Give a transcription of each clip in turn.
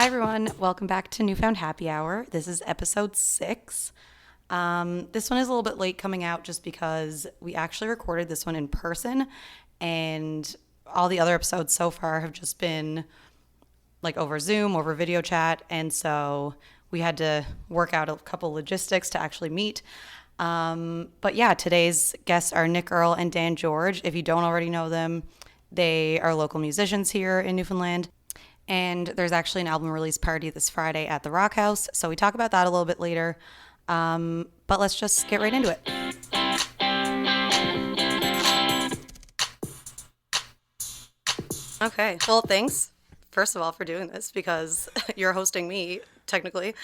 Hi, everyone. Welcome back to Newfound Happy Hour. This is episode 6. This one is a little bit late coming out just because we actually recorded this one in person, and all the other episodes so far have just been like over Zoom, over video chat, and so we had to work out a couple logistics to actually meet. But yeah, today's guests are Nick Earle and Dan George. If you don't already know them, they are local musicians here in Newfoundland. And there's actually an album release party this Friday at the Rockhouse. So we talk about that a little bit later. But let's just get right into it. Okay. Well, thanks, first of all, for doing this because you're hosting me, technically.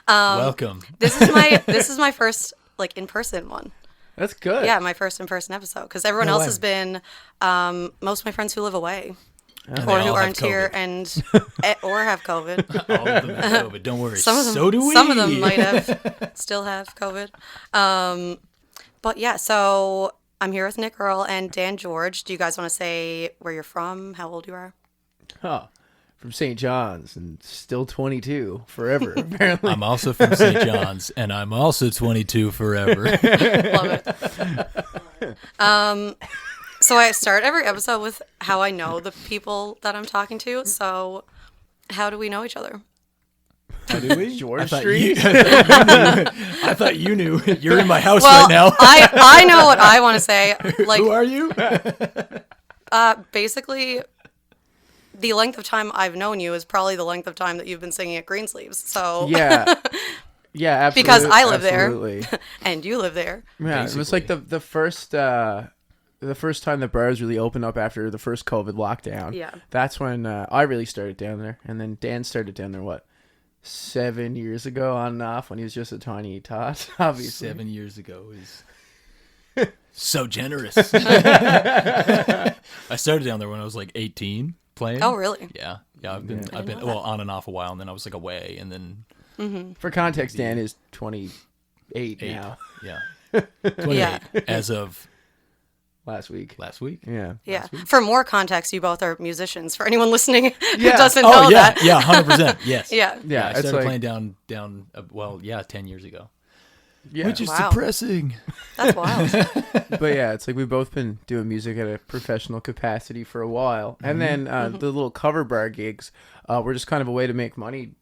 Welcome. This is my first like in-person one. That's good. Yeah, my first in-person episode because everyone else has been most of my friends who live away. Or who aren't here and or have COVID. All of them have COVID. Don't worry. Some of them, so do we. Some of them might have still have COVID. But yeah, so I'm here with Nick Earle and Dan George. Do you guys want to say where you're from, how old you are? From St.Johns and still 22 forever, apparently. I'm also from St.Johns and I'm also 22 forever. Love it. So I start every episode with how I know the people that I'm talking to. So how do we know each other? How do we? George Street? I thought you knew. You're in my house right now. I know what I want to say. Like, who are you? Basically, the length of time I've known you is probably the length of time that you've been singing at Greensleeves. So Yeah, absolutely. Because I live absolutely. there and you live there. Yeah, Basically. it was like the first time the bars really opened up after the first COVID lockdown. Yeah. That's when I really started down there. And then Dan started down there, 7 years ago on and off when he was just a tiny tot, obviously. 7 years ago is so generous. I started down there when I was like 18 playing. Oh, really? Yeah. I've been on and off a while, and then I was like away, and then For context, Dan is 28 now. Yeah. 28 Yeah. as of Last week. Yeah. Yeah. For more context, you both are musicians. For anyone listening who Yeah. doesn't know Oh yeah, that. yeah, 100%. Yes. Yeah. Yeah, I it's started like- playing down. 10 years ago. Yeah. Which is Wow. depressing. That's wild. But yeah, it's like we've both been doing music at a professional capacity for a while. And then the little cover bar gigs were just kind of a way to make money,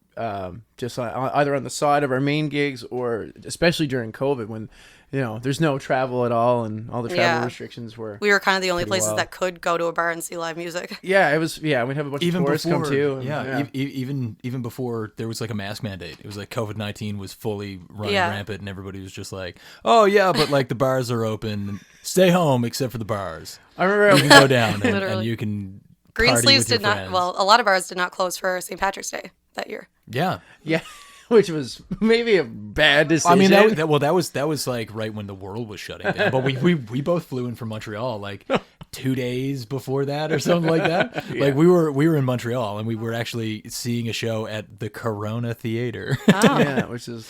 just either on the side of our main gigs or especially during COVID when, there's no travel at all and all the travel restrictions were. We were kind of the only places wild. that could go to a bar and see live music. Yeah, it was. Yeah, we'd have a bunch of tourists come too. And, even before there was like a mask mandate, it was like COVID-19 was fully running rampant, and everybody was just like, "Oh yeah, but like the bars are open. Stay home except for the bars. I remember You can go down and Literally. you can." Greensleeves did did not. Well, a lot of bars did not close for St. Patrick's Day that year. Yeah. Yeah, which was maybe a bad decision. I mean, that was like right when the world was shutting down. But we both flew in from Montreal like 2 days before that or something like that. Yeah. Like we were in Montreal and we were actually seeing a show at the Corona Theater. Oh, yeah, which is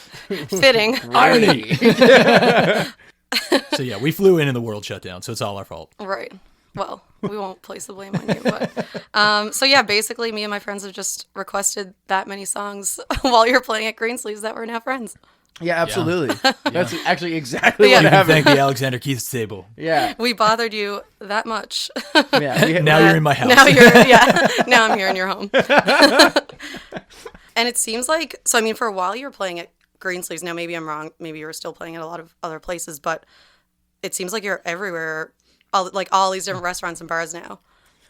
fitting. Irony. So yeah, we flew in and the world shut down. So it's all our fault. Right. Well, we won't place the blame on you. But, so yeah, basically me and my friends have just requested that many songs while you're playing at Greensleeves that we're now friends. Yeah, absolutely. That's actually exactly Yeah. what You can happened. thank the Alexander Keith's table. Yeah, We bothered you that much. yeah. Now you're in my house. Now I'm here in your home. And it seems like, so I mean, for a while you were playing at Greensleeves. Now maybe I'm wrong. Maybe you were still playing at a lot of other places, but it seems like you're everywhere, all these different restaurants and bars now.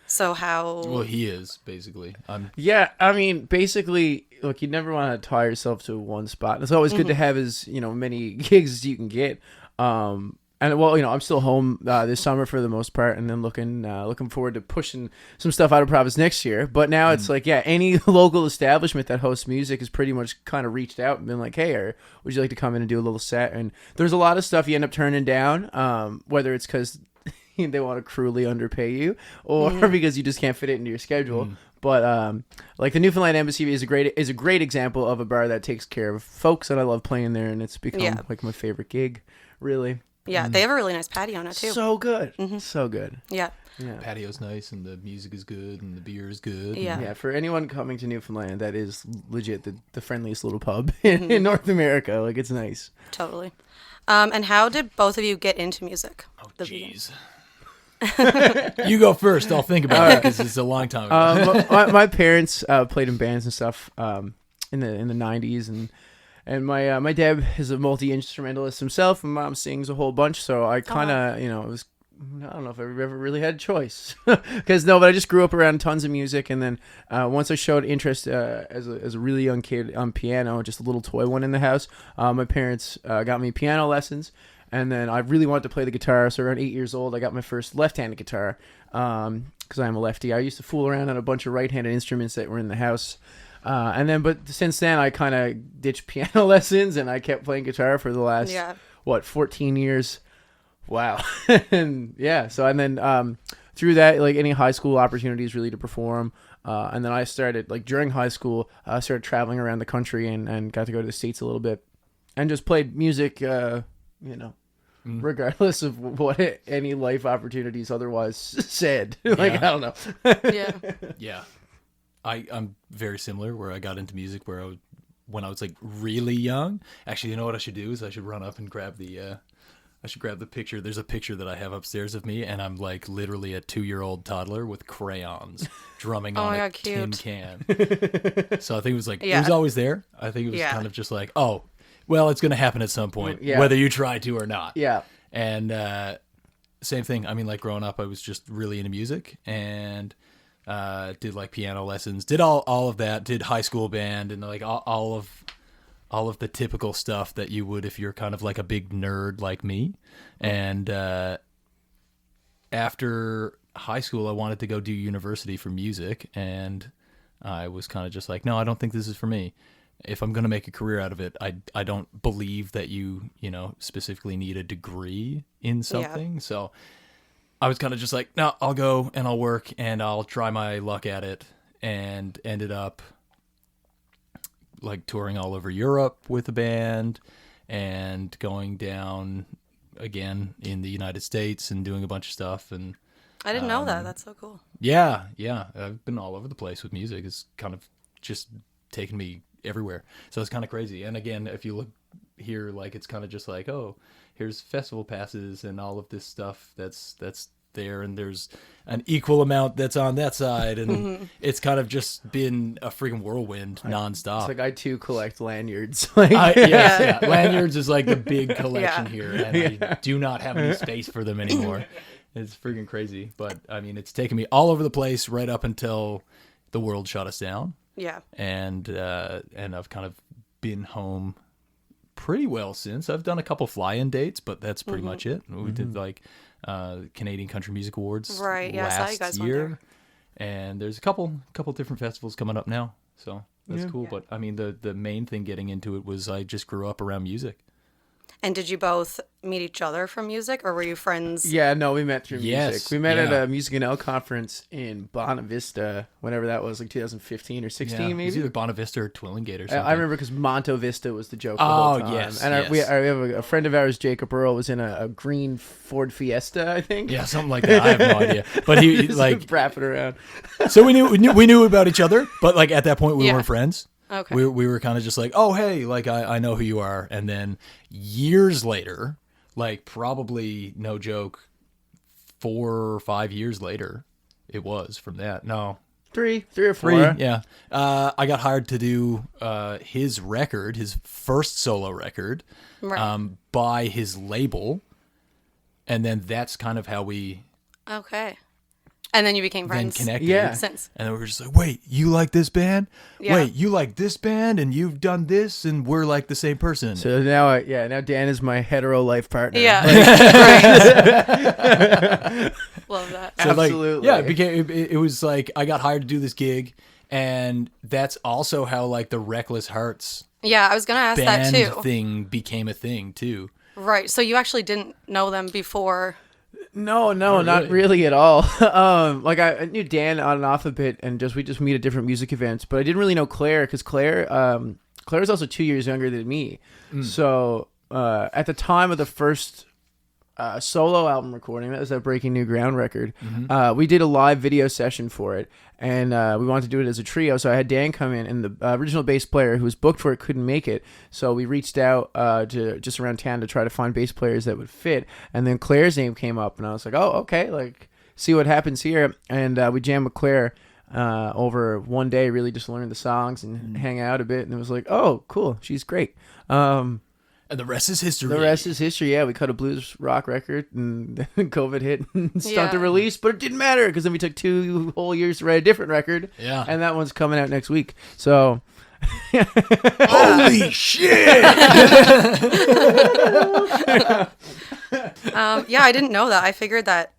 So how? Well, he is basically. Yeah, I mean, basically, look, you never want to tie yourself to one spot. It's always good to have as many gigs as you can get. And well, I'm still home this summer for the most part, and then looking forward to pushing some stuff out of Province next year. But now it's like, yeah, any local establishment that hosts music has pretty much kind of reached out and been like, hey, would you like to come in and do a little set? And there's a lot of stuff you end up turning down, whether it's because they want to cruelly underpay you or because you just can't fit it into your schedule. But like the Newfoundland Embassy is a great example of a bar that takes care of folks, and I love playing there, and it's become like my favorite gig, really. Yeah, they have a really nice patio now too. So good. So good. Yeah. Yeah. Patio's nice, and the music is good, and the beer is good. Yeah. Yeah, for anyone coming to Newfoundland, that is legit the friendliest little pub in North America. Like, it's nice. Totally. And how did both of you get into music? Oh, jeez. You go first. I'll think about it because it's a long time ago. My parents played in bands and stuff in the 90s, and my dad is a multi-instrumentalist himself, and Mom sings a whole bunch. So I kind of it was. I don't know if I ever really had a choice, but I just grew up around tons of music, and then once I showed interest as a really young kid on piano, just a little toy one in the house, my parents got me piano lessons, and then I really wanted to play the guitar. So around 8 years old, I got my first left-handed guitar because I'm a lefty. I used to fool around on a bunch of right-handed instruments that were in the house. But since then, I kind of ditched piano lessons, and I kept playing guitar for the last 14 years. Wow. And then through that, like, any high school opportunities really to perform. And then I started, like, during high school, I started traveling around the country and got to go to the States a little bit and just played music, regardless of what any life opportunities otherwise said. I don't know. Yeah. I'm very similar, where I got into music when I was like really young. Actually, you know what I should do is I should run up and grab the picture. There's a picture that I have upstairs of me, and I'm like literally a 2-year-old toddler with crayons drumming on a tin can. So I think it was like, it was always there. I think it was kind of just like, oh, well, it's going to happen at some point, whether you try to or not. Yeah. And same thing. I mean, like, growing up, I was just really into music, and did like piano lessons, did all of that, did high school band, and like all of the typical stuff that you would if you're kind of like a big nerd like me. And after high school, I wanted to go do university for music, and I was kind of just like, no, I don't think this is for me. If I'm going to make a career out of it, I don't believe that you specifically need a degree in something. So I was kind of just like, no, I'll go and I'll work and I'll try my luck at it, and ended up like touring all over Europe with a band and going down again in the United States and doing a bunch of stuff. And I didn't know that. That's so cool. Yeah. I've been all over the place with music. It's kind of just taken me everywhere. So it's kind of crazy. And again, if you look here, like, it's kind of just like, oh, here's festival passes and all of this stuff that's there, and there's an equal amount that's on that side, and it's kind of just been a freaking whirlwind nonstop. It's like I too collect lanyards. Lanyards is like the big collection here, and I do not have any space for them anymore. It's freaking crazy. But I mean, it's taken me all over the place right up until the world shut us down. Yeah. And I've kind of been home pretty well since. I've done a couple fly-in dates, but that's pretty much it. We did like Canadian Country Music Awards last year, and there's a couple different festivals coming up now, so that's cool. But I mean, the main thing getting into it was I just grew up around music. And did you both meet each other from music, or were you friends? Yeah, no, we met through music. Yes, We met at a Music and L conference in Bonavista, whenever that was, like 2015 or 16, maybe? It was either Bonavista or Twillingate or something. I remember because Monto Vista was the joke the whole time. Yes, and we have a friend of ours, Jacob Earle, was in a green Ford Fiesta, I think. Yeah, something like that. I have no idea. But he like rapping around. So we knew about each other, but like at that point we weren't friends. Okay. We were kind of just like, oh, hey, like I know who you are. And then years later, like probably no joke, 4 or 5 years later, it was from that. No. 3 or 4. 3, yeah. I got hired to do his record, his first solo record, by his label. And then that's kind of how we... Okay. And then you became friends. Then connected. Yeah. Since. And then we were just like, wait, you like this band? Yeah. Wait, you like this band? And you've done this? And we're like the same person. So now, now Dan is my hetero life partner. Yeah. Love that. So absolutely. Like, it was like I got hired to do this gig. And that's also how like the Reckless Hearts Yeah, I was going to ask that band too. thing became a thing too. Right. So you actually didn't know them before. No, not really at all. Like I knew Dan on and off a bit, and we just meet at different music events. But I didn't really know Claire because Claire is also 2 years younger than me. So at the time of the first solo album recording. That was that Breaking New Ground record. Mm-hmm. We did a live video session for it, and we wanted to do it as a trio. So I had Dan come in, and the original bass player who was booked for it couldn't make it. So we reached out to just around town to try to find bass players that would fit. And then Claire's name came up, and I was like, oh, okay, like see what happens here. And we jammed with Claire over one day, really just learn the songs and hang out a bit. And it was like, oh, cool, she's great. And the rest is history. The rest is history. Yeah, we cut a blues rock record, and then COVID hit and stopped the release, but it didn't matter because then we took 2 whole years to write a different record. Yeah, and that one's coming out next week. So, holy shit! Yeah, I didn't know that. I figured that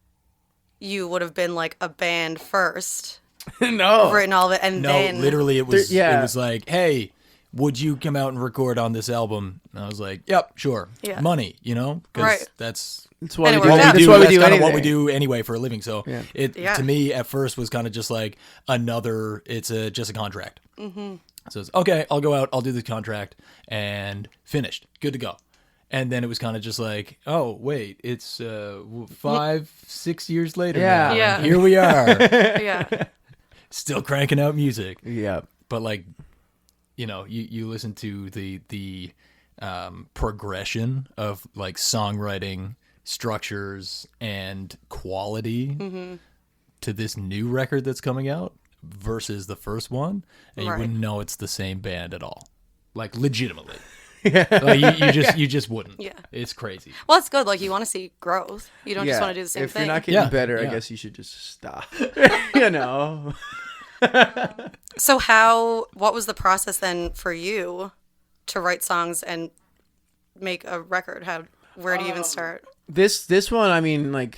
you would have been like a band first, no, written all of it, and No, then literally, it was. Yeah. It was like, hey, would you come out and record on this album? And I was like, yep, sure. Yeah. Right. Money, because Right. that's why And we it do. worked out. That's why we That's do kind of anything. what we do anyway for a living. So Yeah. it Yeah. to me at first was kind of just like just a contract. Mm-hmm. So it's okay. I'll go out. I'll do the contract and finished. Good to go. And then it was kind of just like, oh wait, it's 5-6 years later. Yeah. now, and Yeah. here we are, yeah, still cranking out music. Yeah. But like, you listen to the progression of like songwriting structures and quality to this new record that's coming out versus the first one, and you Right. wouldn't know it's the same band at all, like legitimately. Like, you just wouldn't. Yeah. It's crazy. well, it's good. Like you want to see growth. You don't just want to do the same if thing. you're not getting Yeah, better, I yeah. guess you should just stop. So what was the process then for you to write songs and make a record? Where do you even start? This one, I mean, like,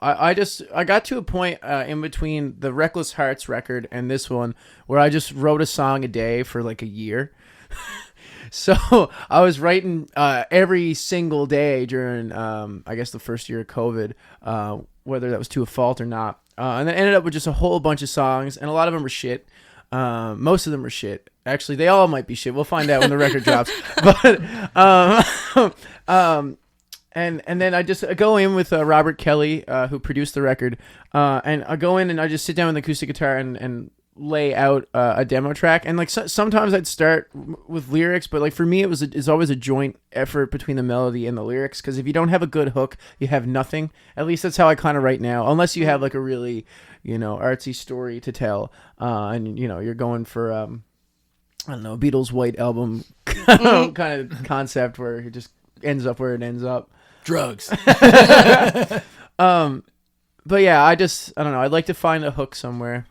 I got to a point in between the Reckless Hearts record and this one where I just wrote a song a day for like a year. So I was writing every single day during, I guess, the first year of COVID, whether that was to a fault or not. And then ended up with just a whole bunch of songs, and a lot of them were shit. Most of them were shit. Actually, they all might be shit. We'll find out when the record drops. But and then I just go in with Robert Kelly, who produced the record, and I go in and I just sit down with the acoustic guitar and lay out a demo track. And like sometimes I'd start with lyrics, but like for me it's always a joint effort between the melody and the lyrics, because if you don't have a good hook, you have nothing. At least that's how I kind of write now, unless you have like a really artsy story to tell, and you're going for I don't know, Beatles White Album kind of concept where it just ends up where it ends up. Drugs. But yeah, I don't know. I'd like to find a hook somewhere.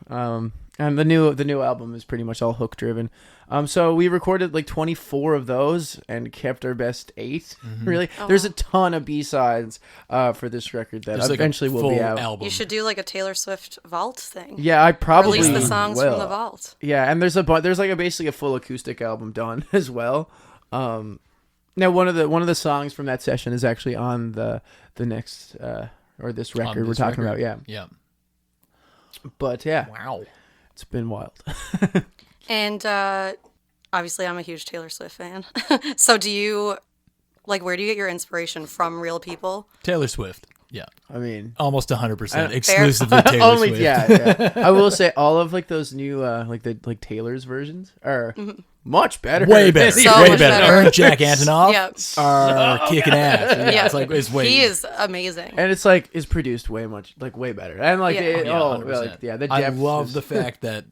And the new album is pretty much all hook driven. So we recorded like 24 of those and kept our best 8. Really, there's a ton of B-sides for this record that There's like a eventually will be full out. album. You should do like a Taylor Swift vault thing. Yeah, I probably Release the songs will. from the vault. Yeah, and there's like basically a full acoustic album done as well. Now one of the songs from that session is actually on the next or this record On we're this talking record. about. Yeah, Yeah. but yeah, Wow. it's been wild. And obviously, I'm a huge Taylor Swift fan. So do you, like, where do you get your inspiration from? Real people? Taylor Swift. Yeah. I mean, Almost 100% exclusively Taylor only Swift. yeah. I will say all of like those new like Taylor's versions are much better. Way better. So way much better. better. Her and Jack Antonoff Yeah. are kicking ass. Yeah, Yeah. it's way. He is amazing. And it's like is produced way better. And like Yeah. it, Yeah, oh 100%. like yeah, the I depth love is- the fact that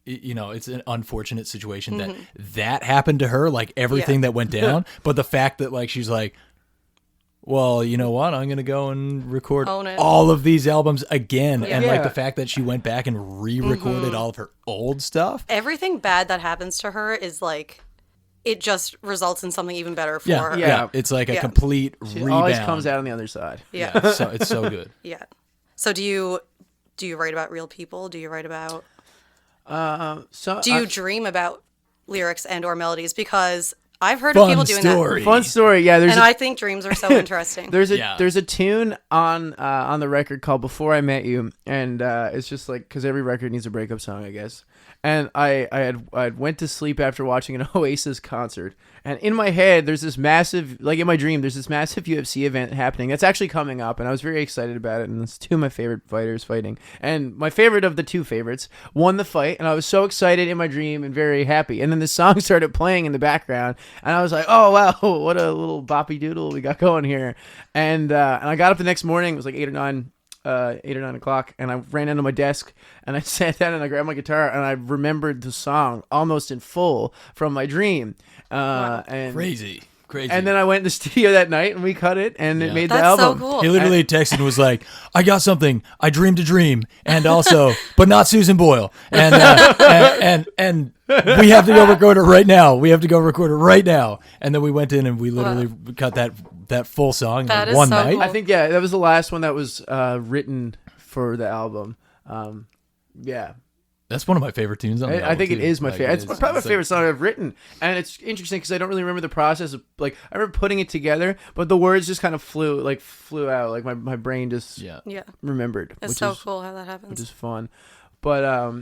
it's an unfortunate situation that happened to her, like everything that went down. But the fact that like she's like, well, you know what? I'm gonna go and record Own it. all of these albums again, Yeah. and like Yeah. the fact that she went back and re-recorded all of her old stuff. Everything bad that happens to her is like, it just results in something even better for Yeah, her. yeah, it's like a Yeah. complete She rebound. always comes out on the other side. Yeah. It's so good. Yeah. So do you write about real people? Do you write about, So do you dream about lyrics and or melodies? Because I've heard Fun of people doing story. fun story? Yeah, that. there's And a, I think dreams are so interesting. there's a Yeah. there's a tune on the record called "Before I Met You," and it's just like because every record needs a breakup song, I guess. and I went to sleep after watching an Oasis concert. And in my head, there's this massive, like in my dream, there's this massive UFC event happening that's actually coming up, and I was very excited about it. And it's two of my favorite fighters fighting, and my favorite of the two favorites won the fight, and I was so excited in my dream and very happy. And then the song started playing in the background, and I was like, "Oh wow, what a little boppy doodle we got going here!" And I got up the next morning. It was like 8 or 9 o'clock, and I ran into my desk and I sat down and I grabbed my guitar and I remembered the song almost in full from my dream. And Crazy. And then I went in the studio that night and we cut it and it made the That's album. so cool. He literally texted and was like, "I got something. I dreamed a dream, and also, but not Susan Boyle, and we have to go record it right now. We have to go record it right now." And then we went in and we literally cut that full song in That is one so night. cool. I think that was the last one that was written for the album. Yeah. That's one of my favorite tunes on the album, I think it too. is my Like, favorite. It's probably my like- favorite song I've written, and it's interesting because I don't really remember the process of like I remember putting it together, but the words just kind of flew out. Like my brain just Yeah. Yeah. remembered. It's which so is, cool how that which happens. is fun. But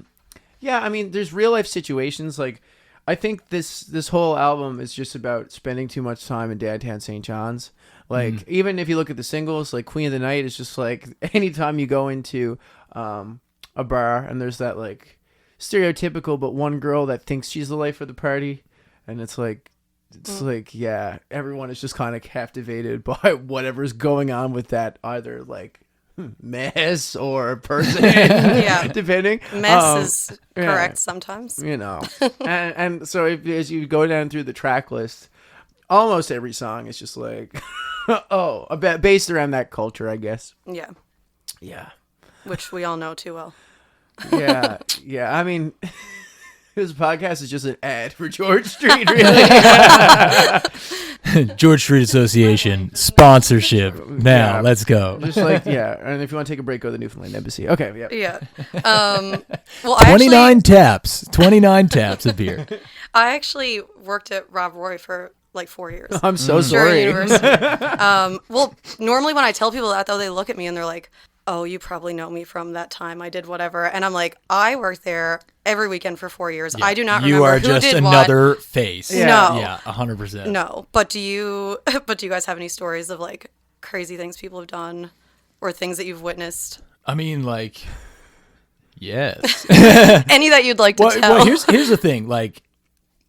yeah, I mean, there's real life situations. Like I think this whole album is just about spending too much time in downtown St. John's. Like even if you look at the singles, like Queen of the Night is just like anytime you go into a bar and there's that like stereotypical but one girl that thinks she's the life of the party, and it's like yeah, everyone is just kind of captivated by whatever's going on with that either like mess or person. Yeah. Depending. Mess is yeah. correct sometimes. You know. and so as you go down through the track list, almost every song is just like based around that culture, I guess. Yeah. Yeah. Which we all know too well. Yeah. Yeah. I mean, this podcast is just an ad for George Street, really. George Street Association sponsorship. Now, Yeah. let's go. Just like, yeah. And if you want to take a break, go to the Newfoundland Embassy. Okay. Yeah. Yeah. Well, I 29 taps. 29 taps of beer. actually worked at Rob Roy for like 4 years. I'm so during sorry. university. Well, normally when I tell people that, though, they look at me and they're like, "Oh, you probably know me from that time I did whatever." And I'm like, I worked there every weekend for 4 years. I do not You remember are who just did another face. Yeah. No. Yeah, 100%. what. No, but do you guys have any stories of like crazy things people have done or things that you've witnessed? I mean, like, yes. Any that you'd like to tell? Well, here's the thing. Like,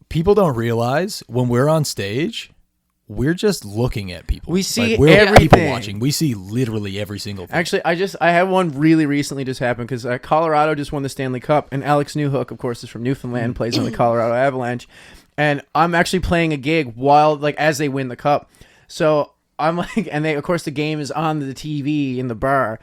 people don't realize when we're on stage, we're just looking at people. We see like, we're people everything. watching. We see literally every single thing. Actually, I had one really recently just happen because Colorado just won the Stanley Cup, and Alex Newhook, of course, is from Newfoundland, plays on the Colorado Avalanche, and I'm actually playing a gig while like as they win the cup. So I'm like, and they of course the game is on the TV in the bar.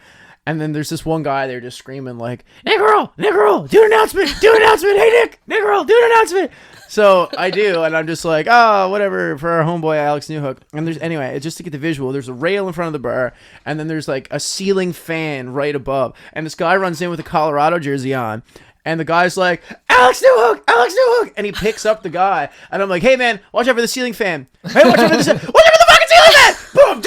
And then there's this one guy there just screaming like, Nick Earle, do an announcement, hey Nick Earle, do an announcement. So I do, and I'm just like, oh, whatever, for our homeboy Alex Newhook. And there's, anyway, just to get the visual, there's a rail in front of the bar, and then there's like a ceiling fan right above. And this guy runs in with a Colorado jersey on, and the guy's like, Alex Newhook, and he picks up the guy, and I'm like, hey man, watch out for the ceiling fan. Hey, watch out for the fucking ceiling fan! Boom!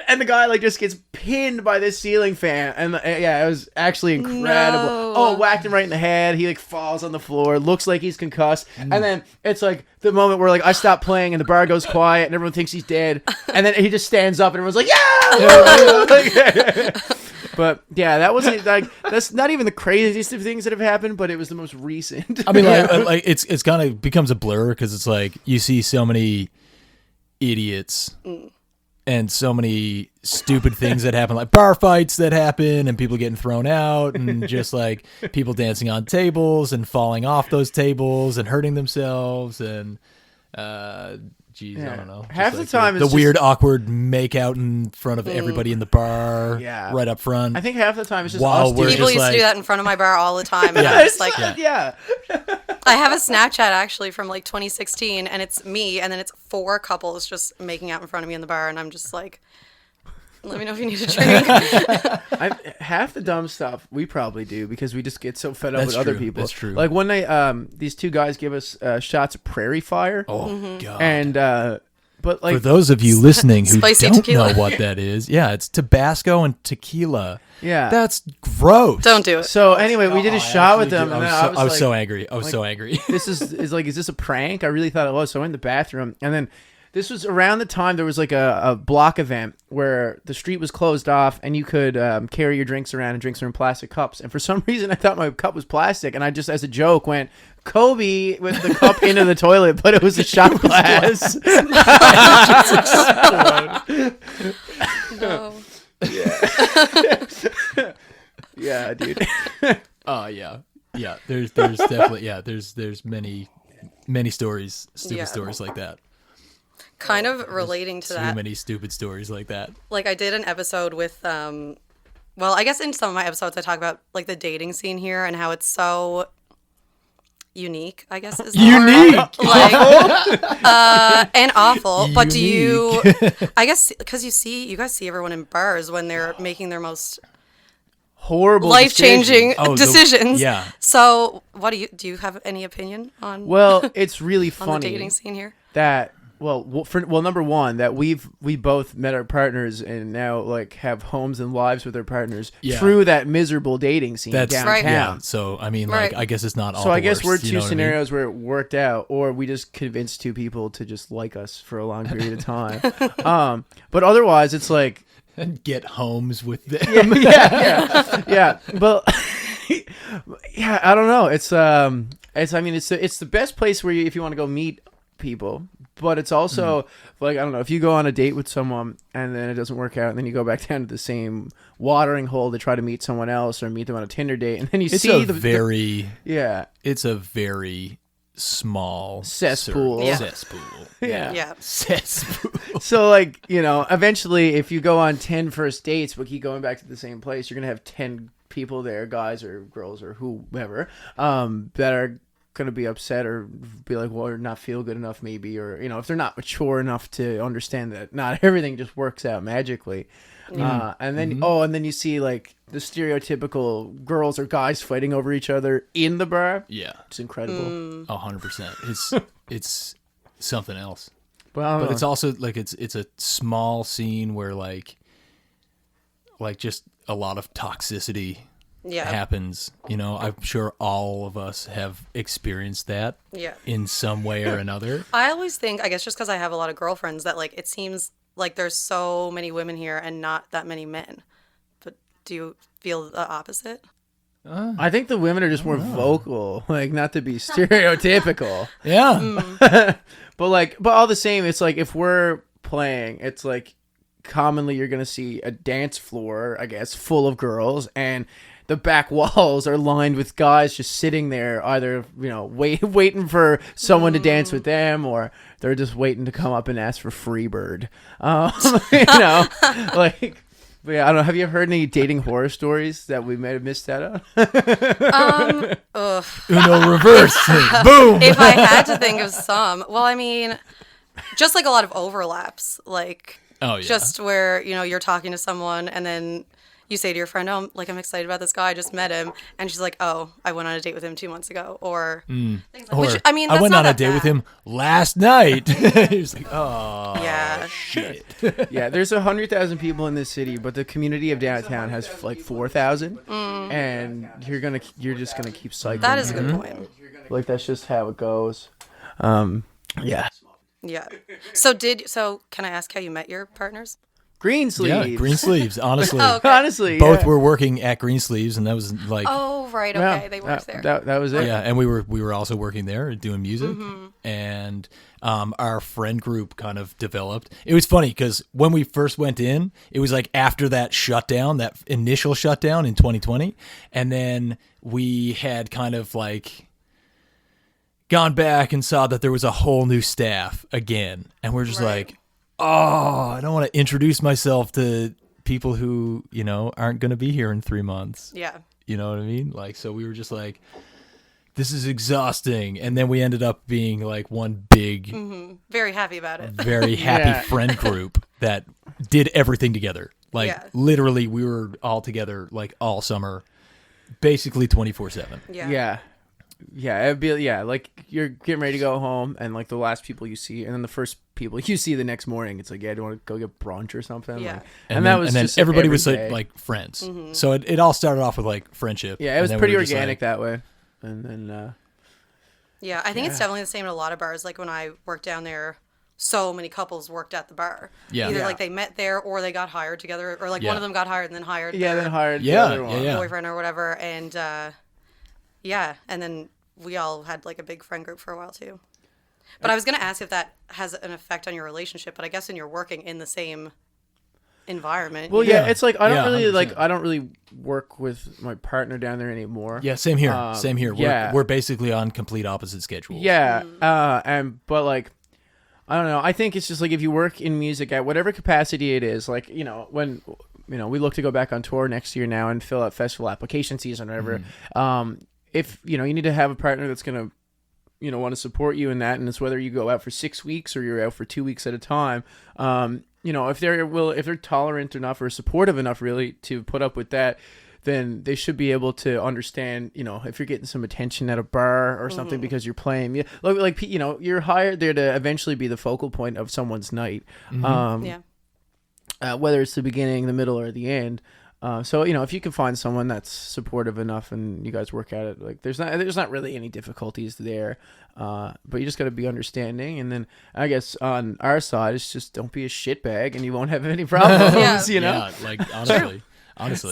And the guy like just gets pinned by this ceiling fan, and yeah, it was actually incredible. No. Oh, whacked him right in the head. He like falls on the floor, looks like he's concussed, and then it's like the moment where like I stop playing and the bar goes quiet and everyone thinks he's dead, and then he just stands up and everyone's like, yeah! But yeah, that wasn't like that's not even the craziest of things that have happened, but it was the most recent. I mean, like it's kind of becomes a blur because it's like you see so many idiots and so many stupid things that happen, like bar fights that happen and people getting thrown out and just like people dancing on tables and falling off those tables and hurting themselves and geez, I don't know. Half Just the like time the it's just- weird awkward make out in front of everybody in the bar, Yeah. right up front. I think half the time it's just Wow, us we're two. People just used to do like- that in front of my bar all the time. And Yeah. I'm just like, yeah. I have a Snapchat actually from like 2016, and it's me, and then it's 4 couples just making out in front of me in the bar, and I'm just like, let me know if you need a drink. Half the dumb stuff we probably do because we just get so fed up That's with other true. people. That's true. Like one night, these two guys give us shots of Prairie Fire. Oh God. And But like For those of you listening who Spicy don't tequila. know what that is, yeah, it's Tabasco and tequila. yeah. That's gross. Don't do it. So anyway, we did a I shot with actually them, do. and then I was like, so angry. I was like, so angry. this is like, is this a prank? I really thought it was. So I went in the bathroom, and then this was around the time there was like a block event where the street was closed off, and you could carry your drinks around, and drinks were in plastic cups. And for some reason, I thought my cup was plastic, and I just, as a joke, went Kobe with the cup into the toilet, but it was a shot glass. No. Yeah, dude. Yeah. There's definitely there's many stories, stupid Yeah. stories like that. Kind of relating to Too that. many stupid stories like that. Like I did an episode with well, I guess in some of my episodes I talk about like the dating scene here and how it's so unique, I guess is the Unique! word. Like and awful. But do you I guess because you guys see everyone in bars when they're making their most Horrible life-changing Oh, decisions. yeah. So what do you have any opinion on Well, it's really on the funny dating scene here? that number one, that we both met our partners and now like have homes and lives with our partners Yeah. through that miserable dating scene That's downtown. Right. Yeah. So I mean, like, Right. I guess it's not all. So the I guess worst, we're you two know what I mean? scenarios where it worked out, or we just convinced two people to just like us for a long period of time. But otherwise, it's like, And get homes with them. yeah. But yeah, I don't know. It's it's the best place where if you want to go meet people. But it's also like, I don't know, if you go on a date with someone and then it doesn't work out, and then you go back down to the same watering hole to try to meet someone else or meet them on a Tinder date, and then you It's see it's a very small Cesspool. Yeah. Cesspool. Yeah. Cesspool. So, like, you know, eventually, if you go on 10 first dates, but keep going back to the same place, you're going to have 10 people there, guys or girls or whoever, that are going to be upset or be like, well, or not feel good enough, maybe, or, you know, if they're not mature enough to understand that not everything just works out magically. And then, and then you see, like, the stereotypical girls or guys fighting over each other in the bar. Yeah. It's incredible. 100%. It's something else. Well, But it's also like it's a small scene where like just a lot of toxicity Yeah. happens. You know, I'm sure all of us have experienced that Yeah. in some way or another. I always think, I guess just because I have a lot of girlfriends, that like it seems like there's so many women here and not that many men. But do you feel the opposite? I think the women are just more vocal, like, not to be stereotypical. Yeah. But all the same, it's like if we're playing, it's like commonly you're gonna see a dance floor, I guess, full of girls, and the back walls are lined with guys just sitting there, either, you know, waiting for someone to dance with them, or they're just waiting to come up and ask for free bird. You know, like. But yeah, I don't know. Have you ever heard any dating horror stories that we may have missed out on? Uno reverse. Boom. If I had to think of some, well, I mean, just like a lot of overlaps, like Oh, yeah. just where, you know, you're talking to someone and then you say to your friend, oh, like, I'm excited about this guy, I just met him. And she's like, oh, I went on a date with him 2 months ago. Or, things like, Or, which, I mean, I that's went not on a that date with bad. him last night. He's like, oh, Yeah. shit. Yeah, there's 100,000 people in this city, but the community of downtown has like 4,000, and you're just gonna keep cycling. That is a good point. Like, that's just how it goes. Yeah. Yeah. So can I ask how you met your partners? Green sleeves. Yeah, green sleeves. Honestly, Oh, okay. Honestly, both yeah. were working at Green Sleeves, and that was like, Oh, right. Yeah, Okay. They worked there. That was it. yeah, and we were also working there doing music, and our friend group kind of developed. It was funny because when we first went in, it was like after that shutdown, that initial shutdown in 2020, and then we had kind of like gone back and saw that there was a whole new staff again, and we're just Right. like, oh, I don't want to introduce myself to people who, you know, aren't going to be here in 3 months. Yeah. You know what I mean? Like, so we were just like, this is exhausting. And then we ended up being like one big, Very happy about it. very happy Yeah. friend group that did everything together. Like, Yeah. literally, we were all together like all summer, basically 24/7. Yeah. Yeah. it'd be like you're getting ready to go home, and like the last people you see, and then the first people you see the next morning, it's like, yeah, do you want to go get brunch or something? Yeah. Like, And that then, was and then just everybody every was day. like friends. So it all started off with like friendship. Yeah, it was and then pretty we were just organic like, that way, and then Yeah, I think it's definitely the same in a lot of bars. Like when I worked down there, so many couples worked at the bar. Yeah. Either Yeah. like they met there or they got hired together, or like Yeah. one of them got hired and then hired then their hired the Yeah, other one. yeah. boyfriend or whatever. And and then we all had like a big friend group for a while too. But I was going to ask if that has an effect on your relationship, but I guess when you're working in the same environment. Well, Yeah. it's like I don't Yeah, really 100%. I don't really work with my partner down there anymore. Yeah, same here. Same here. yeah. We're basically on complete opposite schedules. Yeah, but like, I don't know. I think it's just like if you work in music at whatever capacity it is, like when we look to go back on tour next year now and fill out festival application season or whatever. If you need to have a partner that's gonna want to support you in that, and it's whether you go out for 6 weeks or you're out for 2 weeks at a time. If they're tolerant enough or supportive enough really to put up with that, then they should be able to understand, if you're getting some attention at a bar or something because you're playing. Yeah, like you're hired there to eventually be the focal point of someone's night. Whether it's the beginning, the middle, or the end. So if you can find someone that's supportive enough and you guys work at it, like there's not really any difficulties there. But you just got to be understanding, and then I guess on our side it's just don't be a shitbag and you won't have any problems. Yeah, like honestly.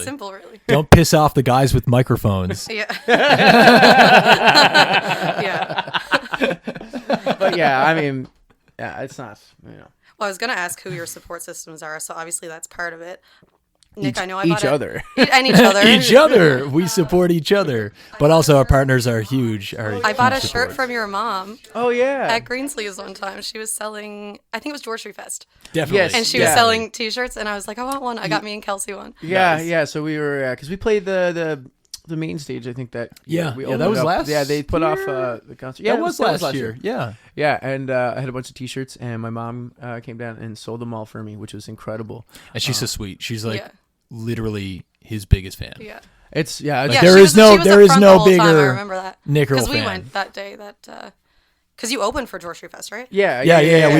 Simple, really. Don't piss off the guys with microphones. Yeah. Yeah. But yeah, I mean, yeah, it's not. Well, I was going to ask who your support systems are, so obviously that's part of it. Nick, I know I each bought other. And each other. Each other. We support each other. But also our partners are huge. I bought a shirt from your mom Oh yeah. at Greensleeves one time. She was selling, I think it was George Street Fest. Definitely. Yes. And she was selling T-shirts, and I was like, I want one. I got me and Kelsey one. Yeah, Nice. yeah. So we were because we played the main stage. I think that Yeah, we yeah, opened that was it up. last Yeah, they put off year? the concert. Yeah, that was last year. Yeah. Yeah, and I had a bunch of T-shirts, and my mom came down and sold them all for me, which was incredible. And she's so sweet. She's like Yeah. literally his biggest fan. Yeah. It's Like, Yeah, there she is was- no- she was there up is front no the whole time, bigger I remember that. Nick Earle Because we fan. went that day because you opened for George Street Fest, right? Yeah.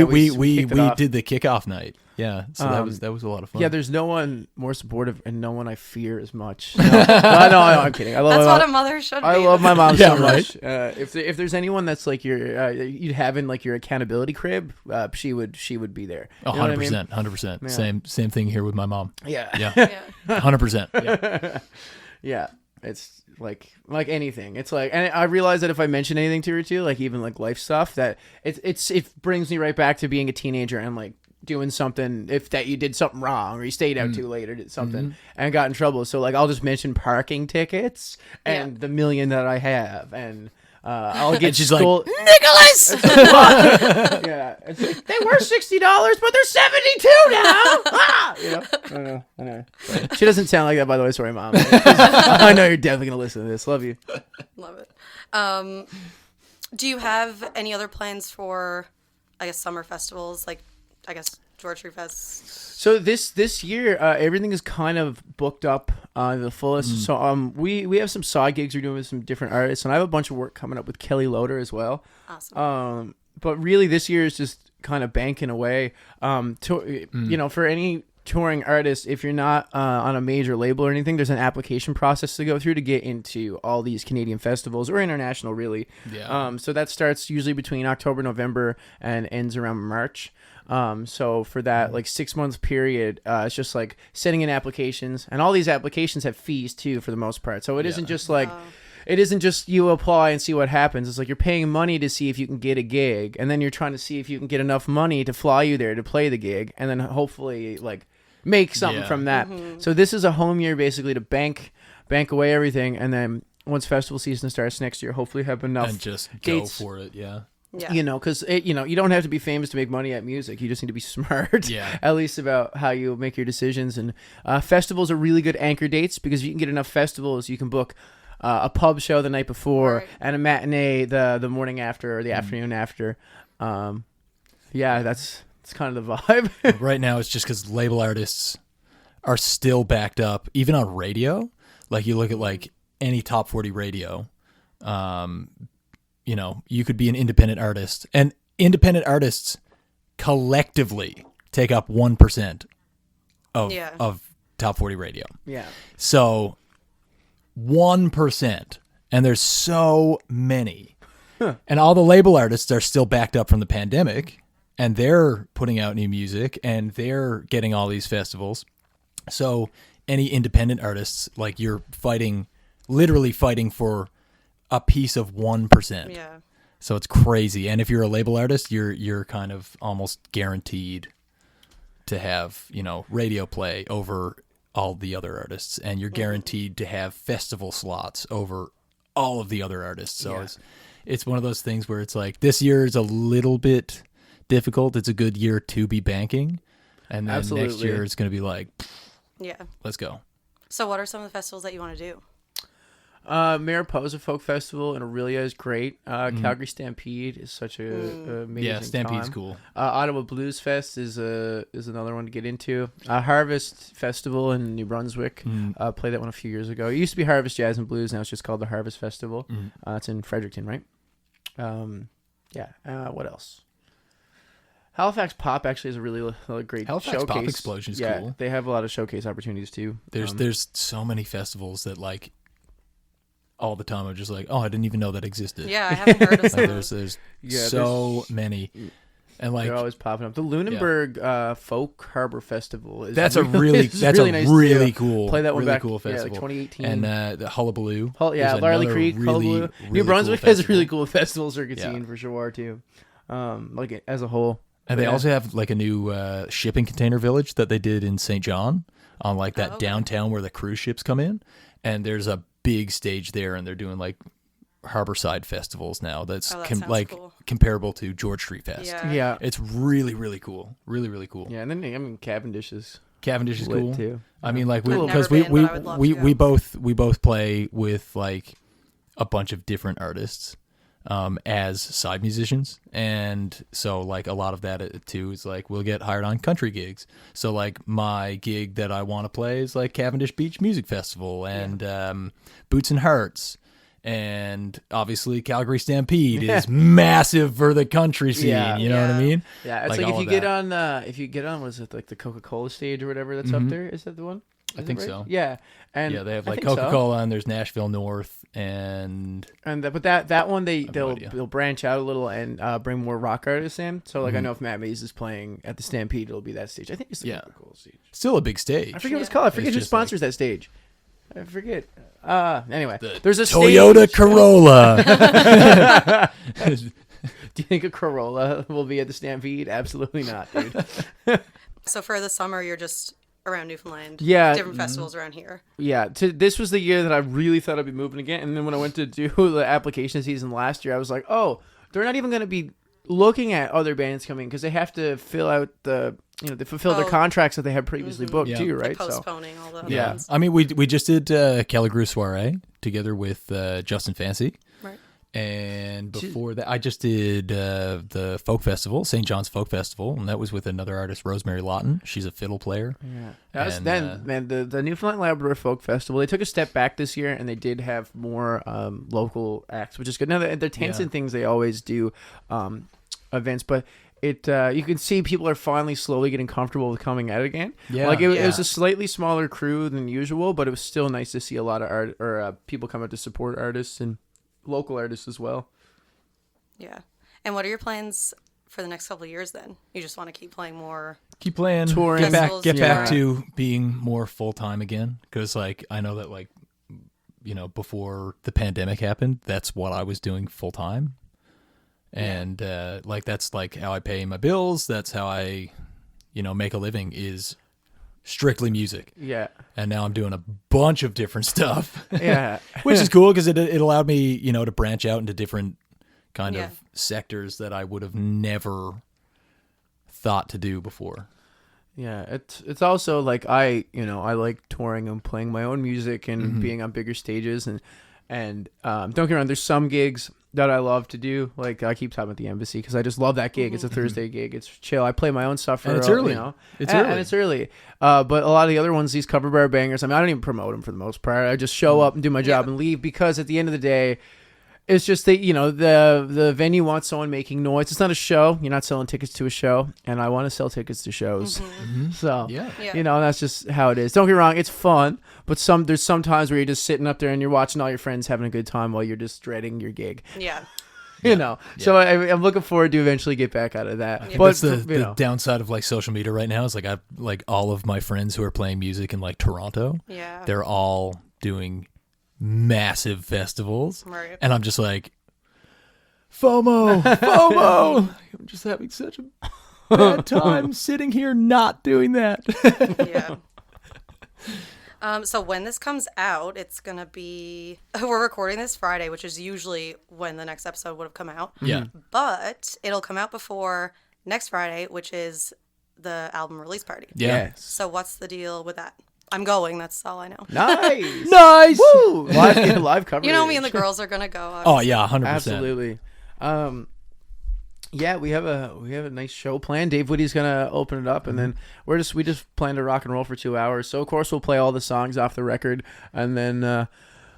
We kicked it off. did the kickoff night. Yeah. So that was a lot of fun. Yeah, there's no one more supportive and no one I fear as much. No, I'm kidding. I love That's my what mom. a mother should be. I love my mom Yeah, so right. much. If there's anyone that's like your you'd have in like your accountability crib, she would be there. Oh, You know what I mean? 100%. Yeah. Same thing here with my mom. Yeah. Yeah. Yeah. 100%. Yeah. Yeah, it's like anything. It's like, and I realize that if I mention anything to her too, like even like life stuff, that it brings me right back to being a teenager and like doing something that you did something wrong or you stayed out too late or did something and got in trouble. So like I'll just mention parking tickets and the million that I have and. I'll get she's like, scold- Nicholas! yeah, it's like, they were $60, but they're 72 now. Ah! I know. She doesn't sound like that, by the way. Sorry, Mom. I know you're definitely gonna listen to this. Love you. Love it. Do you have any other plans for, I guess, summer festivals? Like, I guess, George Street Fest? So this year, everything is kind of booked up the fullest. So we have some side gigs we're doing with some different artists, and I have a bunch of work coming up with Kelly Loader as well. Awesome. But really, this year is just kind of banking away. For any touring artist, if you're not on a major label or anything, there's an application process to go through to get into all these Canadian festivals or international, really. Yeah. So that starts usually between October, November, and ends around March. So for that like 6 months period, it's just like sending in applications, and all these applications have fees too for the most part. So it isn't just like, it isn't just you apply and see what happens. It's like you're paying money to see if you can get a gig, and then you're trying to see if you can get enough money to fly you there to play the gig, and then hopefully like make something from that. So this is a home year basically to bank away everything, and then once festival season starts next year, hopefully have enough And just dates. go for it. Yeah. Yeah. Because you don't have to be famous to make money at music. You just need to be smart, Yeah. at least about how you make your decisions. And festivals are really good anchor dates because if you can get enough festivals, you can book a pub show the night before and a matinee the morning after or the afternoon after. That's kind of the vibe. Right now, it's just because label artists are still backed up, even on radio. Like you look at like any top 40 radio, You could be an independent artist, and independent artists collectively take up 1% of top 40 radio. Yeah. So 1%, and there's so many. And all the label artists are still backed up from the pandemic, and they're putting out new music, and they're getting all these festivals. So any independent artists, like, you're literally fighting for a piece of 1%. Yeah. So it's crazy. And if you're a label artist, you're kind of almost guaranteed to have, radio play over all the other artists, and you're guaranteed to have festival slots over all of the other artists. So it's one of those things where it's like, this year is a little bit difficult. It's a good year to be banking. And then next year it's going to be like, let's go. So what are some of the festivals that you want to do? Mariposa Folk Festival in Aurelia is great. Calgary Stampede is such a amazing Stampede's time. cool. Ottawa Blues Fest is another one to get into. Harvest Festival in New Brunswick. Played that one a few years ago. It used to be Harvest Jazz and Blues. Now it's just called the Harvest Festival. It's in Fredericton, right? What else? Halifax Pop actually is a really great Halifax showcase. Pop Explosion is cool. They have a lot of showcase opportunities too. There's so many festivals that, like, all the time I'm just like, oh, I didn't even know that existed. Yeah, I haven't heard of some. There's so many, and like, they're always popping up. The Lunenburg Folk Harbor Festival is that's really really cool. Play that one really back, cool festival. like 2018. And the Hullabaloo. Larley Creek, Hullabaloo. New Brunswick has a really cool festival circuit scene for sure too. Like as a whole. And they also have like a new shipping container village that they did in St. John on like that downtown where the cruise ships come in, and there's a big stage there, and they're doing like harborside festivals now. That's cool. comparable to George Street Fest. Yeah, it's really really cool, really really cool. Yeah, and then Cavendish is cool too. I mean, like because we both play with like a bunch of different artists as side musicians, and so like a lot of that too is like we'll get hired on country gigs. So like my gig that I want to play is like Cavendish Beach Music Festival and Boots and Hearts, and obviously Calgary Stampede is massive for the country scene. You know what I mean? Yeah, it's like if you get on was it like the Coca-Cola stage or whatever that's up there? Is that the one? I think so. Yeah, and they have like Coca-Cola, and there's Nashville North, but that one they'll branch out a little and bring more rock artists in. So like I know if Matt Mays is playing at the Stampede, it'll be that stage. I think it's the Coca-Cola stage. Still a big stage. I forget what it's called. I forget who sponsors that stage. I forget. Anyway, there's a Toyota stage. Corolla. Do you think a Corolla will be at the Stampede? Absolutely not, dude. So for the summer, you're just around Newfoundland. Yeah. Different festivals around here. Yeah. This was the year that I really thought I'd be moving again. And then when I went to do the application season last year, I was like, oh, they're not even going to be looking at other bands coming because they have to fill out they fulfill their contracts that they had previously booked too, right? Like postponing all the bands. I mean, we just did Kelligrew Soiree together with Justin Fancy. Right. And before that, I just did the folk festival, St. John's Folk Festival, and that was with another artist, Rosemary Lawton. She's a fiddle player. Yeah, the Newfoundland Labrador Folk Festival, they took a step back this year, and they did have more local acts, which is good. Now the tents and things they always do events, but you can see people are finally slowly getting comfortable with coming out again. Yeah, like it was a slightly smaller crew than usual, but it was still nice to see a lot of art or people come out to support artists and local artists as well. Yeah. And what are your plans for the next couple of years then? You just want to keep playing more? Keep playing. Touring. Get back to being more full-time again. Because, like, I know that, like, before the pandemic happened, that's what I was doing full-time. And, like, that's, like, how I pay my bills. That's how I, make a living is strictly music. Yeah. And now I'm doing a bunch of different stuff. Yeah. Which is cool because it allowed me, to branch out into different kind of sectors that I would have never thought to do before. Yeah, it's also like I like touring and playing my own music and being on bigger stages and don't get me wrong, there's some gigs that I love to do. Like I keep talking about the Embassy because I just love that gig. It's a Thursday gig. It's chill. I play my own stuff for it's early. It's early. But a lot of the other ones, these cover bar bangers. I mean, I don't even promote them for the most part. I just show up and do my job and leave because at the end of the day, It's just that, the venue wants someone making noise. It's not a show. You're not selling tickets to a show, and I want to sell tickets to shows. So, Yeah. that's just how it is. Don't get me wrong, it's fun, but there's some times where you're just sitting up there and you're watching all your friends having a good time while you're just dreading your gig. Yeah. So I'm looking forward to eventually get back out of that. But that's the downside of like social media right now is like I've like all of my friends who are playing music in like Toronto. Yeah. They're all doing massive festivals. Right. And I'm just like FOMO. I'm just having such a bad time sitting here not doing that. Yeah. So when this comes out, it's going to be... We're recording this Friday, which is usually when the next episode would have come out. Yeah. But it'll come out before next Friday, which is the album release party. Yeah. Yes. So what's the deal with that? I'm going. That's all I know. Nice. Nice. Woo! Live coverage. You know, me and the girls are going to go. Oh Obviously. yeah, 100%. Absolutely. Yeah, we have a nice show planned. Dave Woody's gonna open it up, and then we just plan to rock and roll for 2 hours. So of course we'll play all the songs off the record, and then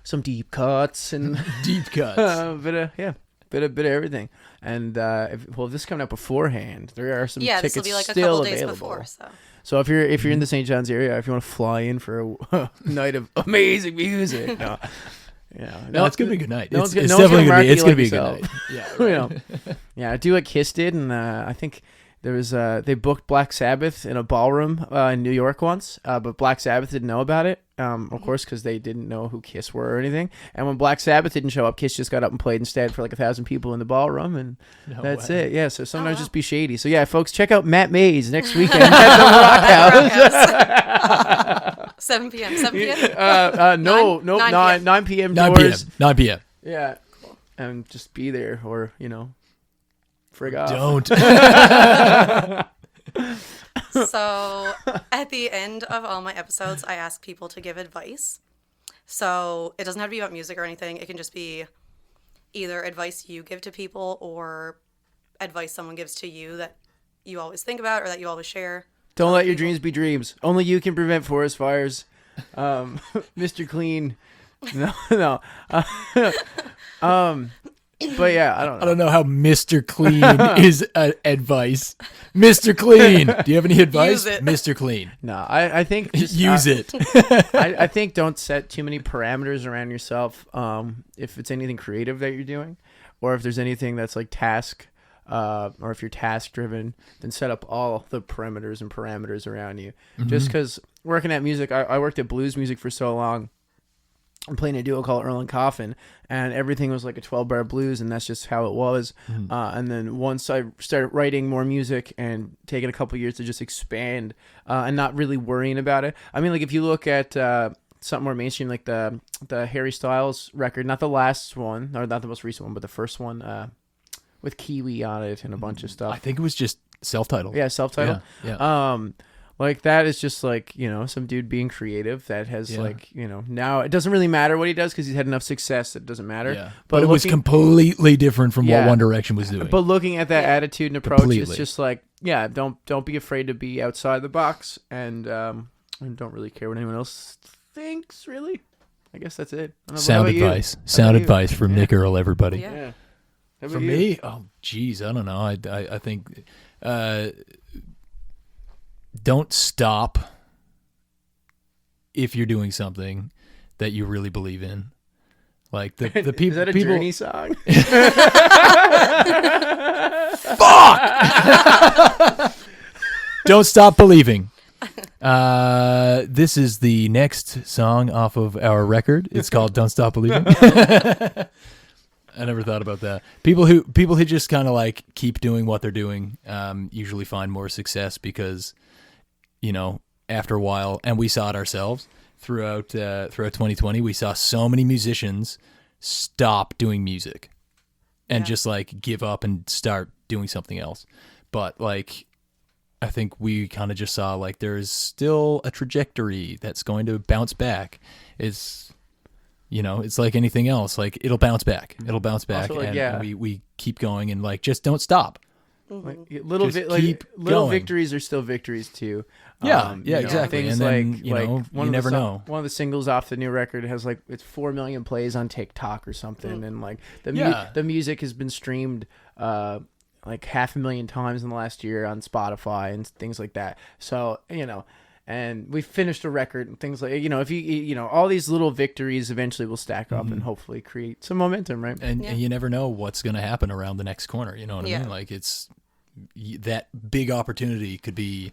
some deep cuts and Deep cuts. bit of everything. And if this is coming out beforehand, there are some Yeah, tickets this will be like a still couple days available. before. So. So if you're in the St. Johns area, if you want to fly in for a night of amazing music, no. No, it's gonna be a good night. no It's one's definitely gonna gonna be. market It's you gonna like be a good yourself. night. Yeah. Do what Kiss did, and I think there was they booked Black Sabbath in a ballroom in New York once, but Black Sabbath didn't know about it, of course, because they didn't know who Kiss were or anything. And when Black Sabbath didn't show up, Kiss just got up and played instead for like 1,000 people in the ballroom, and that's it. Yeah, so sometimes just be shady. So yeah, folks, check out Matt Mays next weekend at the Rockhouse. 7 p.m. 7 p.m. No, 9 p.m. 9 doors. p.m. 9 p.m. Yeah, and just be there, or frig off. Don't. So at the end of all my episodes, I ask people to give advice. So it doesn't have to be about music or anything. It can just be either advice you give to people or advice someone gives to you that you always think about or that you always share. Don't let your dreams be dreams. Only you can prevent forest fires. Mr. Clean. No. But yeah, I don't know. I don't know how Mr. Clean is advice. Mr. Clean. Do you have any advice? Use it. Mr. Clean. No, I think just, Use it. I think don't set too many parameters around yourself. If it's anything creative that you're doing, or if there's anything that's like task, or if you're task driven, then set up all the perimeters and parameters around you. Just because working at music, I worked at blues music for so long. I'm playing a duo called Earle and Coffin, and everything was like a 12-bar blues, and that's just how it was. And then once I started writing more music and taking a couple years to just expand and not really worrying about it. I mean, like if you look at something more mainstream, like the Harry Styles record, not the last one, or not the most recent one, but the first one with Kiwi on it and a bunch of stuff. I think it was just self-titled. Yeah, self-titled. Yeah. Like that is just like, some dude being creative that has now it doesn't really matter what he does because he's had enough success that it doesn't matter. Yeah. But it was completely different from what One Direction was doing. But looking at that attitude and approach, Completely. it's just like, don't be afraid to be outside the box and don't really care what anyone else thinks, really. I guess that's it. I don't know, Sound what about you? advice. How Sound about you? advice from Nick Earle, everybody. Yeah. Yeah. How For about you? me, oh geez, I don't know. I think don't stop if you're doing something that you really believe in. Like the people. Is that a Journey song? Fuck! Don't stop believing. This is the next song off of our record. It's called "Don't Stop Believing." I never thought about that. People who just kind of like keep doing what they're doing usually find more success because, after a while, and we saw it ourselves throughout 2020. We saw so many musicians stop doing music and just like give up and start doing something else. But like, I think we kind of just saw like there is still a trajectory that's going to bounce back. It's like anything else. Like it'll bounce back. It'll bounce back, Also, like, and yeah. we keep going and like just don't stop. Like keep little going. victories are still victories too. Yeah, You know, exactly. Things And like then, you one never of the know. One of the singles off the new record has like it's 4 million plays on TikTok or something, and like Yeah. the music has been streamed like 500,000 times in the last year on Spotify and things like that. So and we finished a record and things like if you all these little victories eventually will stack up and hopefully create some momentum, right? And you never know what's going to happen around the next corner. You know what I mean? Like that big opportunity could be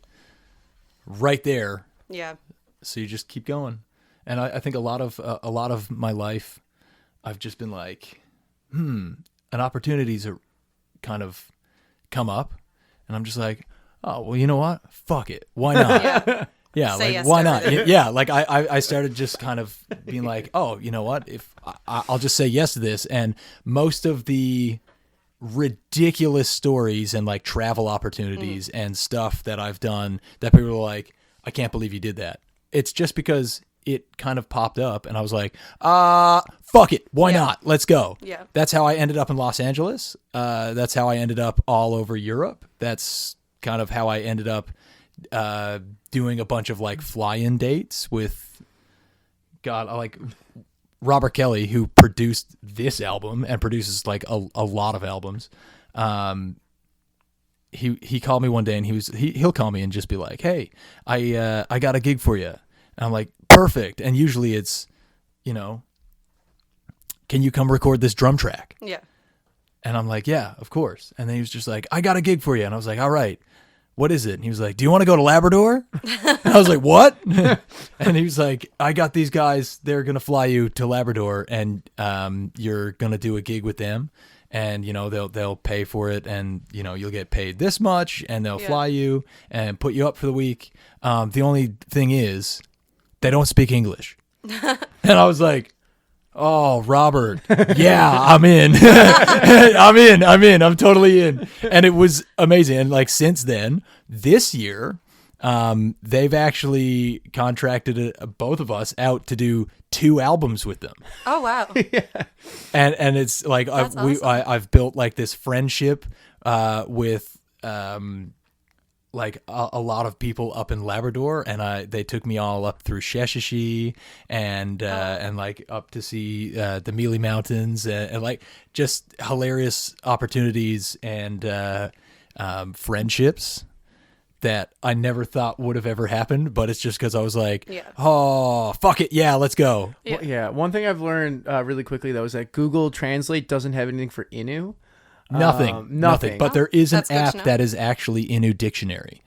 right there. Yeah. So you just keep going. And I think a lot of my life, I've just been like, and opportunities are kind of come up, and I'm just like, oh well, you know what? Fuck it, why not? Yeah, Say like yes why to not? everything. Yeah, like I started just kind of being like, oh, you know what? If I'll just say yes to this, and most of the ridiculous stories and like travel opportunities and stuff that I've done that people are like, I can't believe you did that. It's just because it kind of popped up and I was like, fuck it. Why not? Let's go. Yeah. That's how I ended up in Los Angeles. That's how I ended up all over Europe. That's kind of how I ended up doing a bunch of like fly-in dates with like Robert Kelly, who produced this album and produces like a lot of albums. He called me one day and he'll call me and just be like, hey, I got a gig for you. And I'm like, perfect. And usually it's, can you come record this drum track? Yeah. And I'm like, yeah, of course. And then he was just like, I got a gig for you. And I was like, all right, what is it? And he was like, do you want to go to Labrador? And I was like, what? And he was like, I got these guys. They're going to fly you to Labrador and you're going to do a gig with them. And, they'll pay for it and, you'll get paid this much and they'll fly you and put you up for the week. The only thing is they don't speak English. And I was like, oh, Robert, yeah, I'm in. I'm totally in. And it was amazing. And like since then, this year, they've actually contracted both of us out to do 2 albums with them. Oh, wow. And it's like I've built like this friendship with like a lot of people up in Labrador, and they took me all up through Sheshatshiu and like up to see the Mealy Mountains and like just hilarious opportunities and friendships that I never thought would have ever happened, but it's just because I was like, oh, fuck it, yeah, let's go. Yeah. Well, yeah. One thing I've learned really quickly though is that Google Translate doesn't have anything for Innu. Nothing. But there is an That's good to app know. that is actually Innu Dictionary.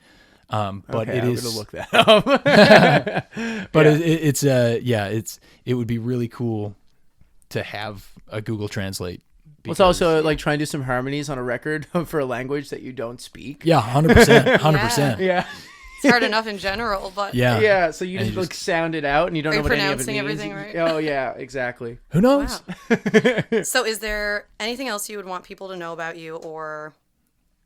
But Okay, it I'm is. gonna look that up. But it would be really cool to have a Google Translate. It's also like trying to do some harmonies on a record for a language that you don't speak. Yeah, 100%. Yeah. It's hard enough in general, but Yeah. Yeah, so you And just you like sound it out and you don't Are know you what any of it pronouncing means. everything right? Oh yeah, exactly. Who knows? wow. So is there anything else you would want people to know about you or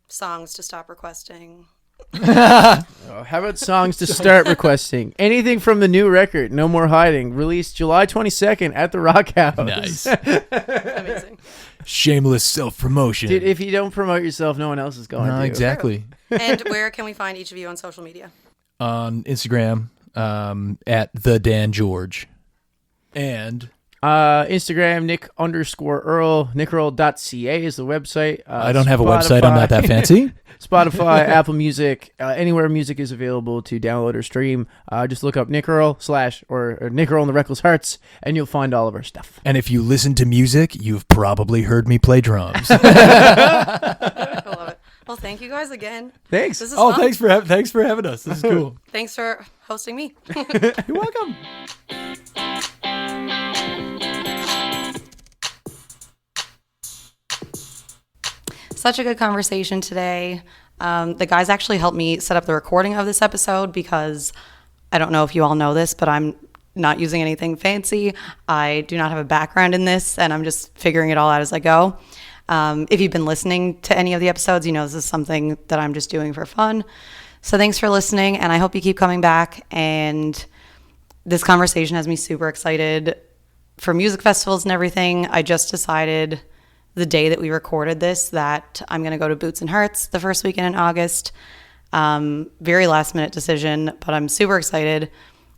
songs to stop requesting? Oh, how about songs to start requesting? Anything from the new record, No More Hiding, released July 22nd at the Rockhouse. Nice. Amazing. Shameless self-promotion. Dude, if you don't promote yourself, no one else is going No, to. exactly. And where can we find each of you on social media? On Instagram, at the Dan George. And Instagram, Nick_Earle, nickearle.ca is the website. I don't have a website. I'm not that fancy. Spotify, Apple Music, anywhere music is available to download or stream. Just look up Nick Earle or Nick Earle and the Reckless Hearts, and you'll find all of our stuff. And if you listen to music, you've probably heard me play drums. I love it. Well, thank you guys again. Thanks. This is Oh, fun. thanks for having us. This is cool. Thanks for hosting me. You're welcome. Such a good conversation today. The guys actually helped me set up the recording of this episode because I don't know if you all know this, but I'm not using anything fancy. I do not have a background in this, and I'm just figuring it all out as I go. If you've been listening to any of the episodes, you know this is something that I'm just doing for fun. So thanks for listening, and I hope you keep coming back. And this conversation has me super excited for music festivals and everything. I just decided the day that we recorded this that I'm going to go to Boots and Hearts the first weekend in August. Very last minute decision, but I'm super excited,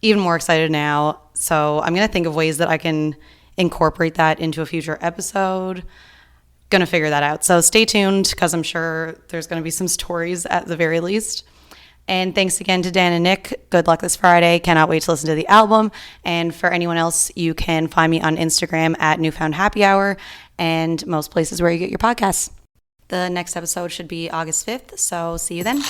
even more excited now. So I'm going to think of ways that I can incorporate that into a future episode. Going to figure that out. So stay tuned because I'm sure there's going to be some stories at the very least. And thanks again to Dan and Nick. Good luck this Friday. Cannot wait to listen to the album. And for anyone else, you can find me on Instagram at Newfound Happy Hour and most places where you get your podcasts. The next episode should be August 5th, so see you then.